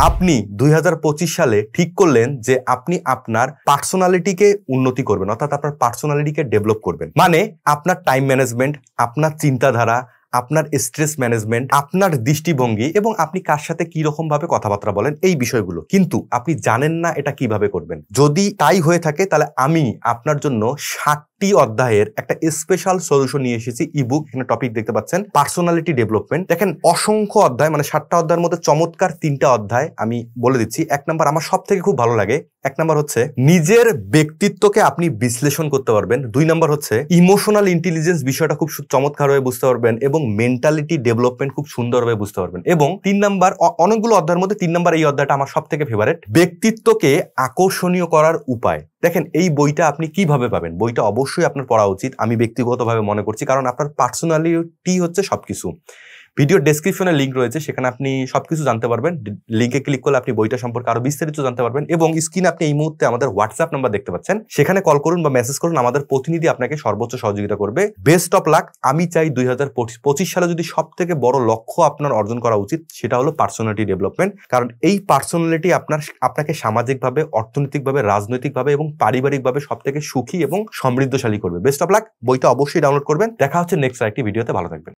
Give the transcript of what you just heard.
আপনি 2025 সালে ঠিক করলেন যে আপনি আপনার পার্সোনালিটিকে উন্নতি করবেন, অর্থাৎ আপনার পার্সোনালিটিকে ডেভেলপ করবেন। মানে আপনার টাইম ম্যানেজমেন্ট, আপনার চিন্তাধারা, আপনার স্ট্রেস ম্যানেজমেন্ট, আপনার দৃষ্টিভঙ্গি এবং আপনি কার সাথে কি রকম ভাবে কথাবার্তা বলেন, এই বিষয়গুলো। কিন্তু আপনি জানেন না এটা কিভাবে করবেন। যদি তাই হয়ে থাকে তাহলে আমি আপনার জন্য 60টি অধ্যায়ের একটা স্পেশাল সলিউশন নিয়ে এসেছি, ইবুক। এখানে টপিক দেখতে পাচ্ছেন পার্সোনালিটি ডেভেলপমেন্ট। দেখেন অসংখ্য অধ্যায়, মানে 60টা অধ্যায়ের মধ্যে চমৎকার 3টা অধ্যায় আমি বলে দিচ্ছি। 1 নাম্বার আমার সব থেকে খুব ভালো লাগে। 1 নাম্বার হচ্ছে নিজের ব্যক্তিত্বকে আপনি বিশ্লেষণ করতে পারবেন। 2 নাম্বার হচ্ছে ইমোশনাল ইন্টেলিজেন্স, বিষয়টা খুব চমৎকারভাবে বুঝতে পারবেন এবং মেন্টালিটি ডেভেলপমেন্ট খুব সুন্দরভাবে বুঝতে পারবেন। এবং 3 নাম্বার, অনেকগুলো অধ্যায়ের মধ্যে 3 নাম্বার এই অধ্যায়টা আমার সব থেকে ফেভারিট, ব্যক্তিত্বকে আকর্ষণীয় করার উপায়। দেখেন এই বইটা আপনি কিভাবে পাবেন? বইটা অবশ্যই আপনার পড়া উচিত, আমি ব্যক্তিগতভাবে মনে করছি, কারণ আপনার পার্সোনালিটি হচ্ছে সবকিছু। ভিডিও ডেসক্রিপশনে লিঙ্ক রয়েছে, সেখানে আপনি সবকিছু জানতে পারবেন। লিঙ্কে ক্লিক করলে আপনি বইটা সম্পর্কে আরো বিস্তারিত জানতে পারবেন। এবং স্ক্রিনে আপনি এই মুহূর্তে আমাদের হোয়াটসঅ্যাপ নাম্বার দেখতে পাচ্ছেন, সেখানে কল করুন বা মেসেজ করুন, আমাদের প্রতিনিধি আপনাকে সর্বোচ্চ সহযোগিতা করবে। Best of luck. আমি চাই 2025 সালে যদি সব থেকে বড় লক্ষ্য আপনার অর্জন করা উচিত, সেটা হলো পার্সোনালিটি ডেভেলপমেন্ট। কারণ এই পার্সোনালিটি আপনাকে সামাজিকভাবে, অর্থনৈতিকভাবে, রাজনৈতিকভাবে এবং পারিবারিকভাবে সব থেকে সুখী এবং সমৃদ্ধশালী করবে। Best of luck. বইটা অবশ্যই ডাউনলোড করবেন। দেখা হচ্ছে নেক্সট আরেকটি ভিডিওতে। ভালো থাকবেন।